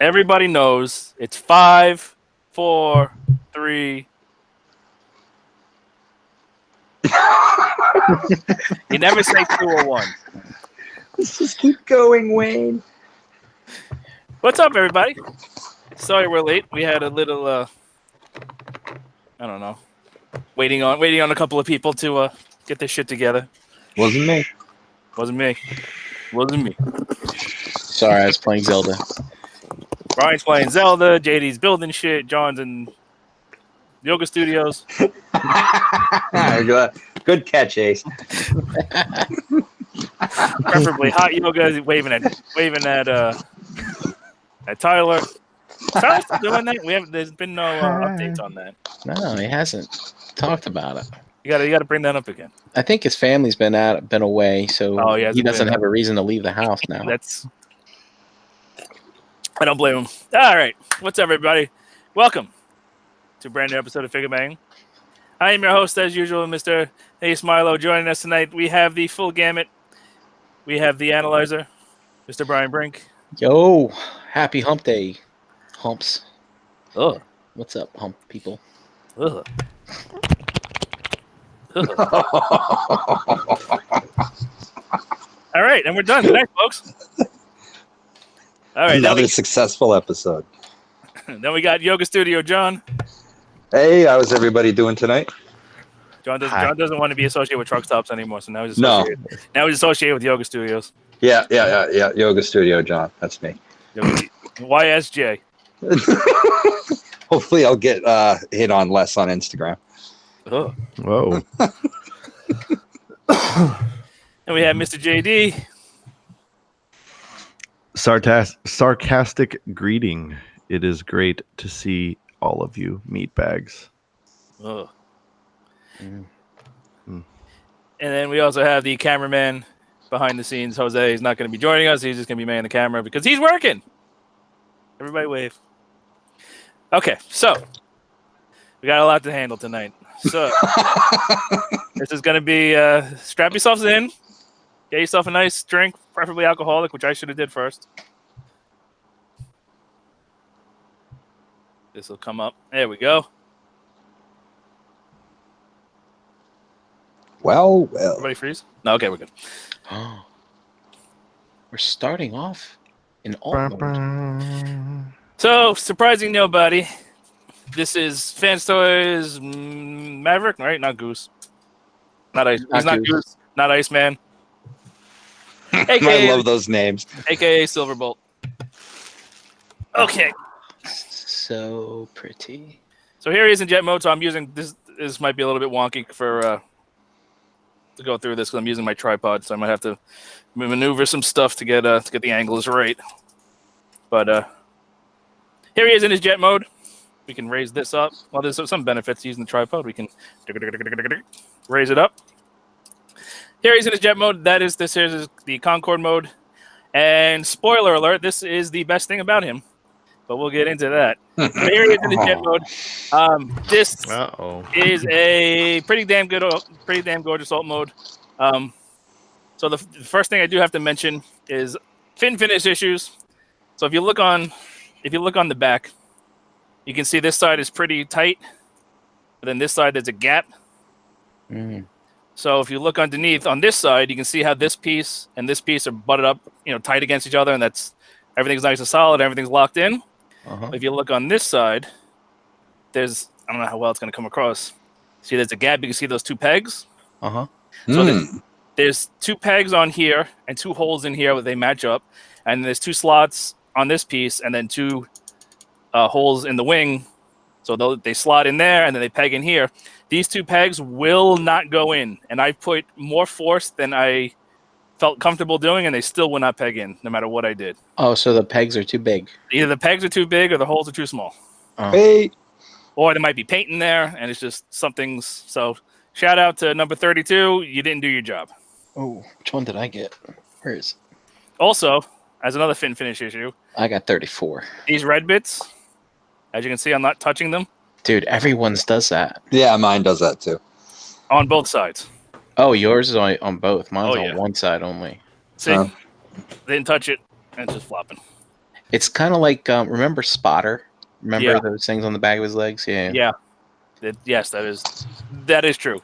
Everybody knows it's 5, 4, 3. You never say 2 or 1. Let's just keep going, Wayne. What's up, everybody? Sorry we're late. We had a little, I don't know, waiting on a couple of people to get this shit together. Wasn't me. Wasn't me. Sorry, I was playing Zelda. Brian's playing Zelda. JD's building shit. John's in yoga studios. Good catch, Ace. Preferably hot yoga. Waving at Tyler. Tyler's still doing that? There's been no updates on that. No, he hasn't talked about it. You gotta bring that up again. I think his family's been away, so he doesn't have a reason to leave the house now. I don't blame him. All right, what's up, everybody? Welcome to a brand new episode of FIGGAH. I am your host, as usual, Mr. Ace Milo. Joining us tonight, we have the full gamut. We have the analyzer, Mr. Brian Brink. Yo, happy hump day, humps. Ugh. What's up, hump people? Ugh. All right, and we're done. Good night, folks. All right, another successful episode. Then we got Yoga Studio John. Hey, how's everybody doing tonight? John doesn't want to be associated with truck stops anymore, so now he's associated with Yoga Studios. Yeah. Yoga Studio John. That's me. YSJ. Hopefully, I'll get hit on less on Instagram. Oh. Whoa. And we have Mr. JD. Sarcastic greeting. It is great to see all of you meatbags. Oh. And then we also have the cameraman behind the scenes, Jose. He's not going to be joining us. He's just going to be manning the camera because he's working. Everybody wave. Okay, so we got a lot to handle tonight. So this is going to be strap yourselves in. Get yourself a nice drink, preferably alcoholic, which I should have did first. This will come up. There we go. Well. Everybody freeze? No, okay, we're good. Oh. We're starting off in alt mode. So, surprising nobody. This is Fans Toys Maverick, right? Not Goose. Not Ice. He's not Goose. Not Iceman. I love those names. AKA Silverbolt. Okay. So pretty. So here he is in jet mode. So I'm using this. This might be a little bit wonky for to go through this because I'm using my tripod. So I might have to maneuver some stuff to get the angles right. But here he is in his jet mode. We can raise this up. Well, there's some benefits to using the tripod. We can raise it up. Here he's in his jet mode. This is the Concorde mode. And spoiler alert, this is the best thing about him. But we'll get into that. But here he is in his jet mode. This is a pretty damn gorgeous alt mode. So the first thing I do have to mention is fin finish issues. So if you look on the back, you can see this side is pretty tight, but then this side there's a gap. So if you look underneath on this side, you can see how this piece and this piece are butted up, tight against each other, and everything's nice and solid, everything's locked in. If you look on this side, I don't know how well it's going to come across. See, there's a gap. You can see those two pegs. So there's two pegs on here and two holes in here where they match up, and there's two slots on this piece, and then two holes in the wing. So they slot in there, and then they peg in here. These two pegs will not go in, and I put more force than I felt comfortable doing, and they still will not peg in, no matter what I did. Oh, so the pegs are too big. Either the pegs are too big or the holes are too small. Hey. Or there might be paint in there, and it's just something's... So, shout out to number 32. You didn't do your job. Oh, which one did I get? Where is it? Also, as another fin finish issue... I got 34. These red bits, as you can see, I'm not touching them. Dude, everyone's does that. Yeah, mine does that too. On both sides. Oh, yours is on both. Mine's on one side only. See? They didn't touch it, and it's just flopping. It's kind of like remember Spotter? Remember those things on the back of his legs? Yeah. Yeah. Yes, that is true.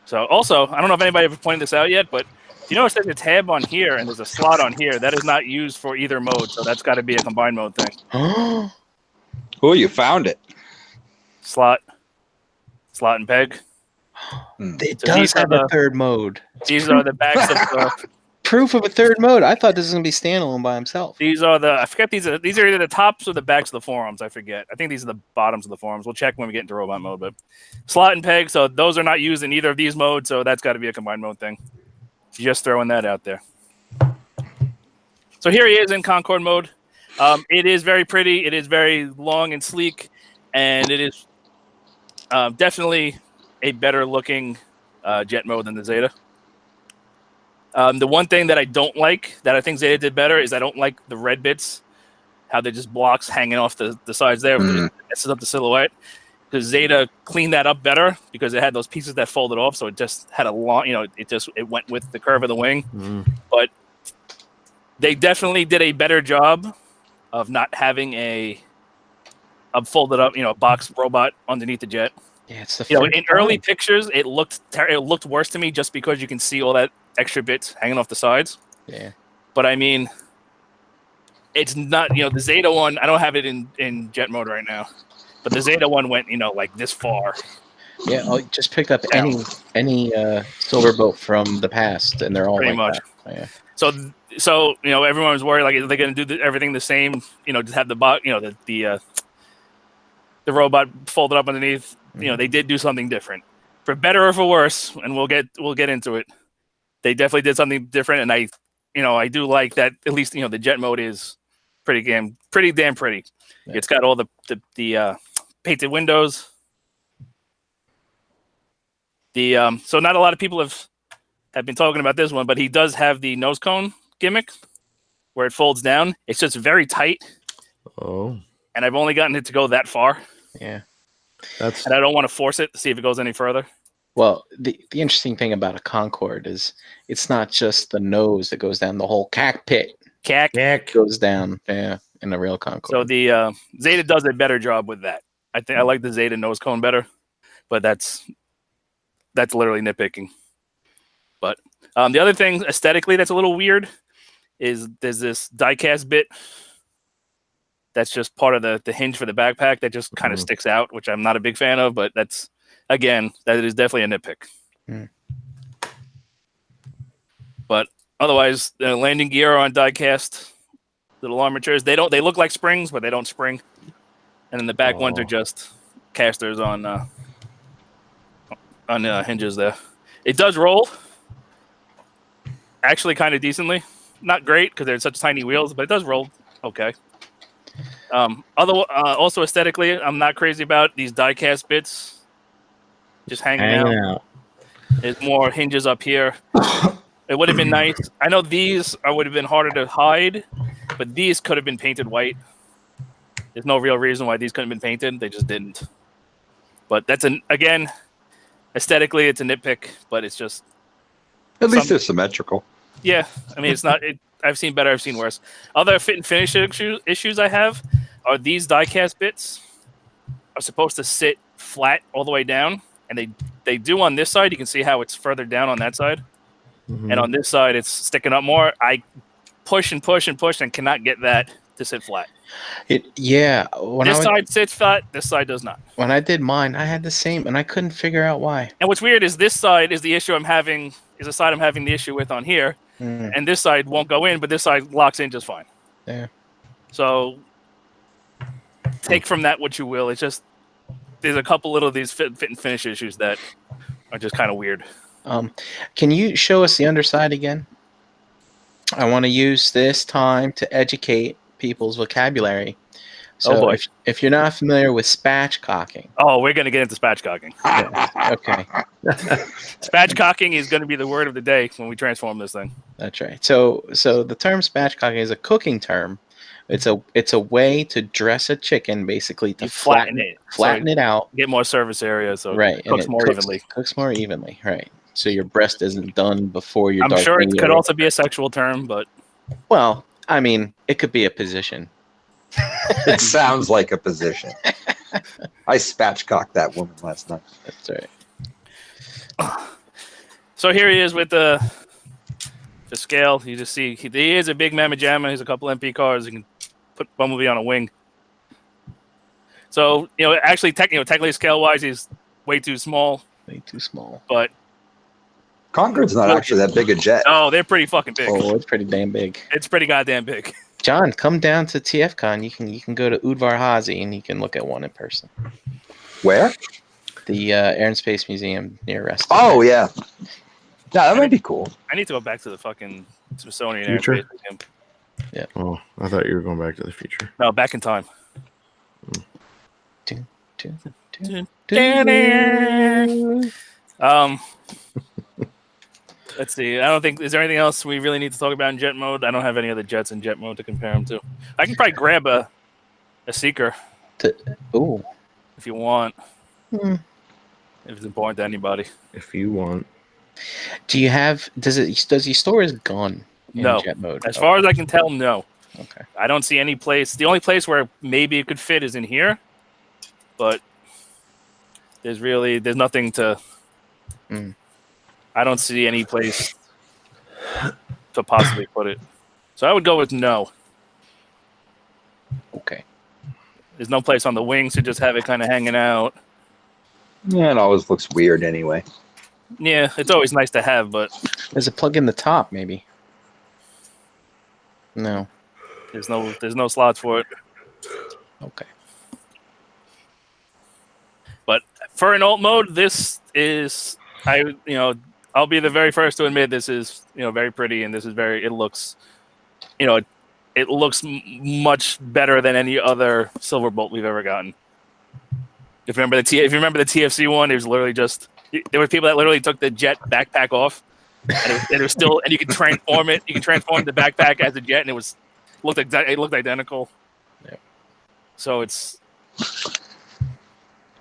So also, I don't know if anybody ever pointed this out yet, but you notice there's a tab on here and there's a slot on here that is not used for either mode. So that's got to be a combined mode thing. Oh, you found it. Slot and peg. It does have a third mode. These are the backs of the proof of a third mode. I thought this was gonna be standalone by himself. These are I forget these are either the tops or the backs of the forearms. I forget. I think these are the bottoms of the forearms. We'll check when we get into robot mode. But slot and peg, so those are not used in either of these modes. So that's got to be a combined mode thing. Just throwing that out there. So here he is in Concorde mode. It is very pretty. It is very long and sleek, and it is definitely a better looking jet mode than the Zeta. The one thing that I don't like, that I think Zeta did better, is I don't like the red bits, how they just blocks hanging off the sides there. It messes up the silhouette. Because Zeta cleaned that up better because it had those pieces that folded off, so it just had a long, it went with the curve of the wing. But they definitely did a better job of not having a folded up, box robot underneath the jet. Yeah, it's the in early pictures, it looked worse to me just because you can see all that extra bits hanging off the sides. Yeah. But I mean, it's not, the Zeta one, I don't have it in jet mode right now. But the Zeta one went, like this far. Yeah, I'll just pick up any silver boat from the past, and they're all pretty like much. That. Yeah. So everyone was worried, like, are they going to do everything the same? Just have the bot, the robot folded up underneath. They did do something different, for better or for worse, and we'll get into it. They definitely did something different, and I do like that. At least the jet mode is pretty damn pretty. Yeah. It's got all the painted windows. So not a lot of people have been talking about this one, but he does have the nose cone gimmick where it folds down. It's just very tight. Oh. And I've only gotten it to go that far. Yeah. And I don't want to force it to see if it goes any further. Well, the interesting thing about a Concorde is it's not just the nose that goes down, the whole cockpit goes down. Yeah. In a real Concorde. So the Zeta does a better job with that. I like the Zeta nose cone better, but that's literally nitpicking. But the other thing aesthetically that's a little weird is there's this die-cast bit that's just part of the hinge for the backpack that just kind of sticks out, which I'm not a big fan of, but that is definitely a nitpick. But otherwise, the landing gear on die-cast little armatures. They look like springs, but they don't spring. And then the back ones are just casters on hinges there. It does roll, actually, kind of decently. Not great because they're such tiny wheels, but it does roll okay. Also aesthetically, I'm not crazy about these die-cast bits just hanging out. There's more hinges up here. It would have been nice. I know these would have been harder to hide, but these could have been painted white. There's no real reason why these couldn't have been painted. They just didn't. But that's again, aesthetically, it's a nitpick, but it's just. At least they're symmetrical. Yeah, I mean, it's not. I've seen better. I've seen worse. Other fit and finish issues I have are these die-cast bits are supposed to sit flat all the way down, and they do on this side. You can see how it's further down on that side. And on this side, it's sticking up more. I push and push and push and cannot get that to sit flat. This side sits flat. This side does not. When I did mine, I had the same, and I couldn't figure out why. And what's weird is this side is the issue I'm having. Is the side I'm having the issue with on here, and this side won't go in, but this side locks in just fine. Yeah. So take from that what you will. It's just there's a couple little of these fit and finish issues that are just kind of weird. Can you show us the underside again? I want to use this time to educate people's vocabulary. So if you're not familiar with spatchcocking. Oh, we're going to get into spatchcocking. Yeah. Okay. Spatchcocking is going to be the word of the day when we transform this thing. That's right. So the term spatchcocking is a cooking term. It's a way to dress a chicken, basically to flatten it out, get more surface area, so it cooks more evenly. Cooks more evenly, right? So your breast isn't done before your. I'm sure it could also be a sexual term, but I mean, it could be a position. It sounds like a position. I spatchcocked that woman last night. That's right. So here he is with the scale. You just see he is a big mamma jamma. He's a couple MP cars. You can put Bumblebee on a wing. So actually, technically scale wise, he's way too small. Way too small. But Concorde's not actually that big a jet. oh, they're pretty fucking big. Oh, it's pretty damn big. It's pretty goddamn big. John, come down to TFCon. You can go to Udvar Hazy and you can look at one in person. Where? The Air and Space Museum near Reston. Oh yeah. Yeah, that might be cool. I need to go back to the fucking Smithsonian Future? Air Space Museum. Yeah. Oh, I thought you were going back to the future. No, back in time. Let's see. I don't think is there anything else we really need to talk about in jet mode. I don't have any other jets in jet mode to compare them to. I can probably grab a seeker Ooh. if you want. If it's important to anybody. If you want. Do you have? Does he store his gun in No. jet mode? As far as I can tell, no. Okay. I don't see any place. The only place where maybe it could fit is in here, but there's nothing to. I don't see any place to possibly put it. So I would go with no. Okay. There's no place on the wings to just have it kind of hanging out. Yeah, it always looks weird anyway. Yeah, it's always nice to have, but There's a plug in the top, maybe. No. there's no slots for it. Okay. But for an alt mode, this is I'll be the very first to admit this is very pretty, and this is it looks it looks much better than any other Silverbolt we've ever gotten. If you remember the TFC one, it was literally just there were people that literally took the jet backpack off, and it was still, and you could transform it. You can transform the backpack as a jet, and it looked identical. Yeah. So it's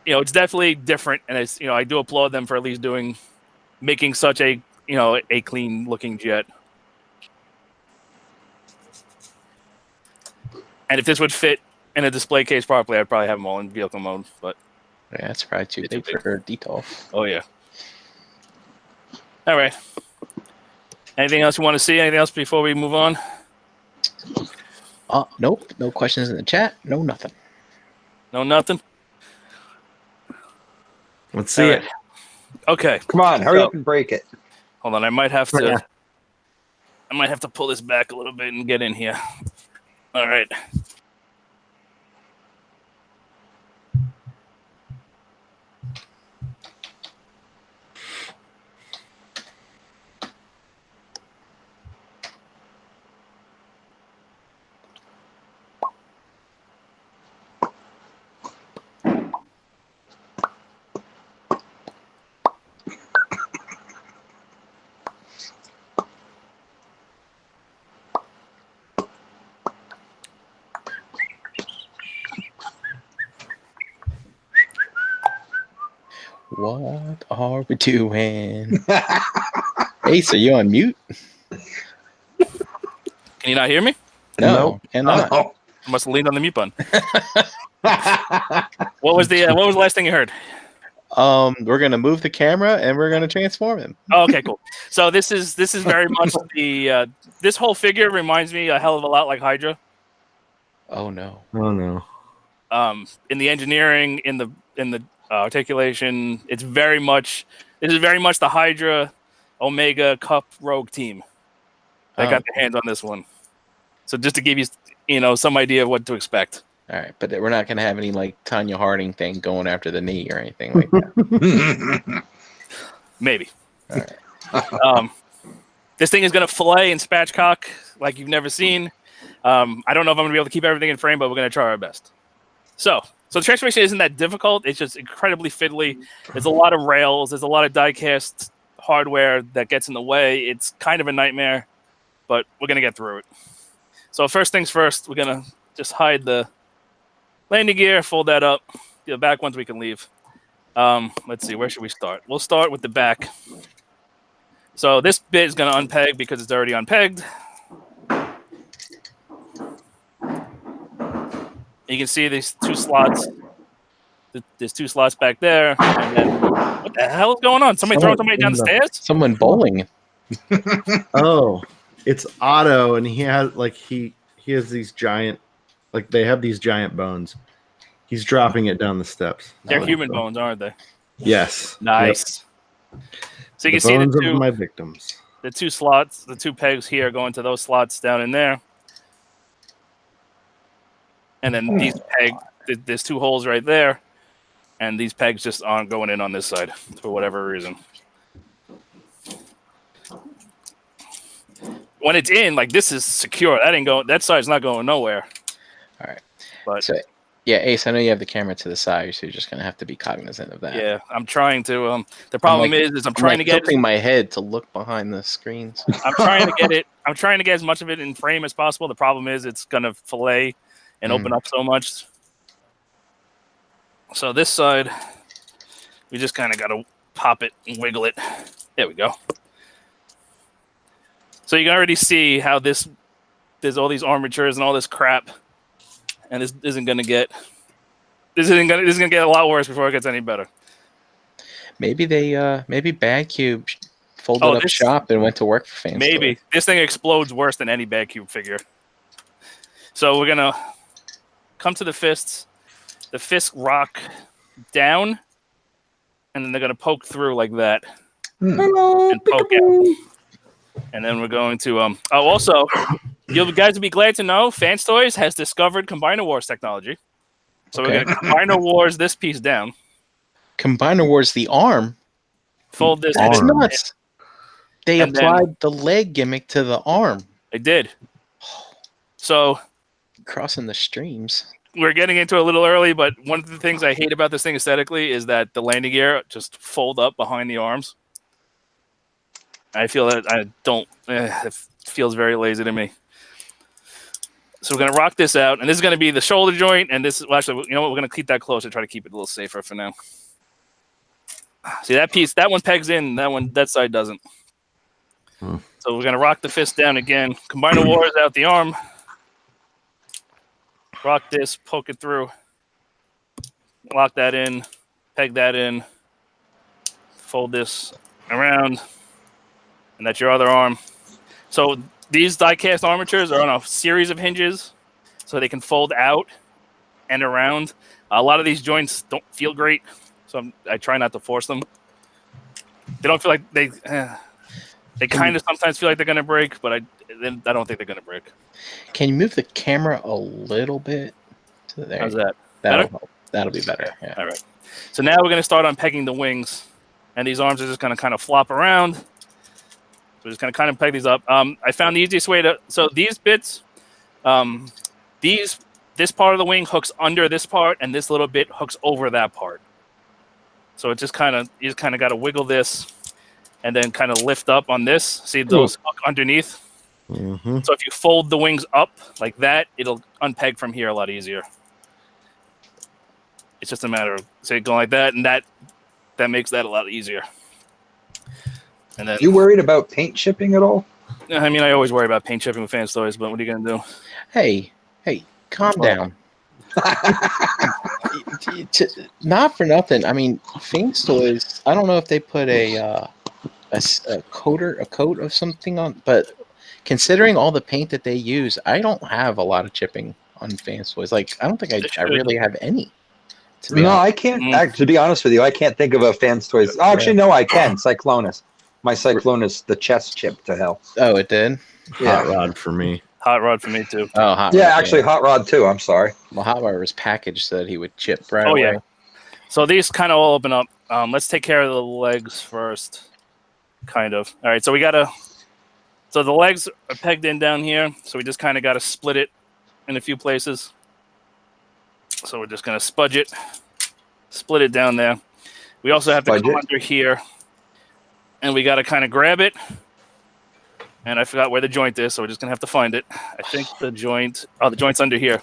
it's definitely different, and it's I do applaud them for at least making such a a clean looking jet. And if this would fit in a display case properly, I'd probably have them all in vehicle mode. But Yeah, that's probably too big for Detolf. oh yeah. All right. Anything else you want to see? Anything else before we move on? Nope. No questions in the chat. No nothing. No, nothing. Let's see it. Okay. Come on, hurry up and break it. Hold on. I might have to pull this back a little bit and get in here. All right. What are we doing? Ace, are you on mute? Can you not hear me? No, cannot. Oh. I must have leaned on the mute button. What was the last thing you heard? We're gonna move the camera and we're gonna transform him. Oh, okay, cool. So this is very much this whole figure reminds me a hell of a lot like Hydra. Oh no. Oh no. In the engineering, in the articulation, this is very much the Hydra Omega Cup Rogue team. I got their hands on this one. So just to give you some idea of what to expect. All right, but we're not gonna have any like Tanya Harding thing going after the knee or anything like that. Maybe. All right. This thing is gonna fillet and spatchcock like you've never seen. I don't know if I'm gonna be able to keep everything in frame, but we're gonna try our best. So the transformation isn't that difficult. It's just incredibly fiddly. There's a lot of rails. There's a lot of die-cast hardware that gets in the way. It's kind of a nightmare, but we're gonna get through it. So first things first, we're gonna just hide the landing gear, fold that up. The back ones we can leave. Let's see, where should we start? We'll start with the back. So this bit is gonna unpeg because it's already unpegged. You can see these 2 slots. There's 2 slots back there, and then what the hell is going on? Somebody throwing somebody down the stairs? Someone bowling. Oh, it's Otto, and he has he has these giant, they have these giant bones. He's dropping it down the steps. They're human bones, aren't they? Yes. Nice. Yep. So you The can see bones the of 2 my victims. the 2 slots, the 2 pegs here going to those slots down in there, and then there's 2 holes right there, and these pegs just aren't going in on this side for whatever reason. When it's in, this is secure. That side's not going nowhere. All right. But So, yeah, Ace, I know you have the camera to the side, so you're just gonna have to be cognizant of that. yeah, I'm trying to. The problem is I'm trying to get tipping my head to look behind the screens. I'm trying to get it. I'm trying to get as much of it in frame as possible. The problem is it's gonna fillet and open up so much. So this side, we just kind of got to pop it and wiggle it. There we go. So you can already see how there's all these armatures and all this crap, and this isn't gonna get a lot worse before it gets any better. Maybe maybe BAGCube folded up shop and went to work for Fans. Maybe this thing explodes worse than any BAGCube figure. So we're gonna come to the fists. The fists rock down, and then they're gonna poke through like that, and poke out. And then we're going to also, you guys will be glad to know Fans Toys has discovered Combiner Wars technology. So we're gonna Combiner Wars this piece down. Combiner Wars the arm. Fold this. That's nuts. They applied the leg gimmick to the arm. They did. So crossing the streams. We're getting into it a little early, but one of the things I hate about this thing aesthetically is that the landing gear just fold up behind the arms. I feel that it feels very lazy to me. So we're going to rock this out, and this is going to be the shoulder joint, and this is, well, actually, you know what, we're going to keep that closer, try to keep it a little safer for now. See, that piece, that one pegs in, that side doesn't. So we're going to rock the fist down again. Combiner Wars out the arm. Rock this, poke it through. Lock that in, peg that in. Fold this around. And that's your other arm. So these die-cast armatures are on a series of hinges, so they can fold out and around. A lot of these joints don't feel great, so I try not to force them. They don't feel like they kind of sometimes feel like they're going to break, but I don't think they're going to break. Can you move the camera a little bit to there? How's that? That'll be better. Yeah. All right. So now we're going to start unpegging the wings, and these arms are just going to kind of flop around. So we're just going to kind of peg these up. I found the easiest way to... So these bits, this part of the wing hooks under this part, and this little bit hooks over that part. So it just kind of... You just kind of got to wiggle this, and then kind of lift up on this. See those hook underneath? Mm-hmm. So if you fold the wings up like that, it'll unpeg from here a lot easier. It's just a matter of, say, going like that, and that makes that a lot easier. And then, you worried about paint shipping at all? I mean, I always worry about paint shipping with Fans Toys, but what are you going to do? Hey, calm down. Not for nothing. I mean, Fans Toys, I don't know if they put a coat of something on, but considering all the paint that they use, I don't have a lot of chipping on Fans Toys. Like, I don't think I really have any. No, I can't. To be honest with you, I can't think of a Fans Toys. Oh, actually, no, I can. Cyclonus. My Cyclonus, the chest chipped to hell. Oh, it did? Yeah. Hot Rod for me. Hot Rod for me, too. Oh, Hot Rod. Yeah, actually, Hot Rod, too. I'm sorry. Well, Hot Rod was packaged so that he would chip right away. Yeah. So these kind of all open up. Let's take care of the legs first. Kind of. All right, so we got to... So the legs are pegged in down here, so we just kind of got to split it in a few places. So we're just going to spudge it, split it down there. We also have to come under here, and we got to kind of grab it. And I forgot where the joint is, so we're just going to have to find it. I think the joint's under here.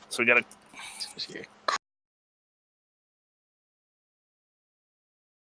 So we got to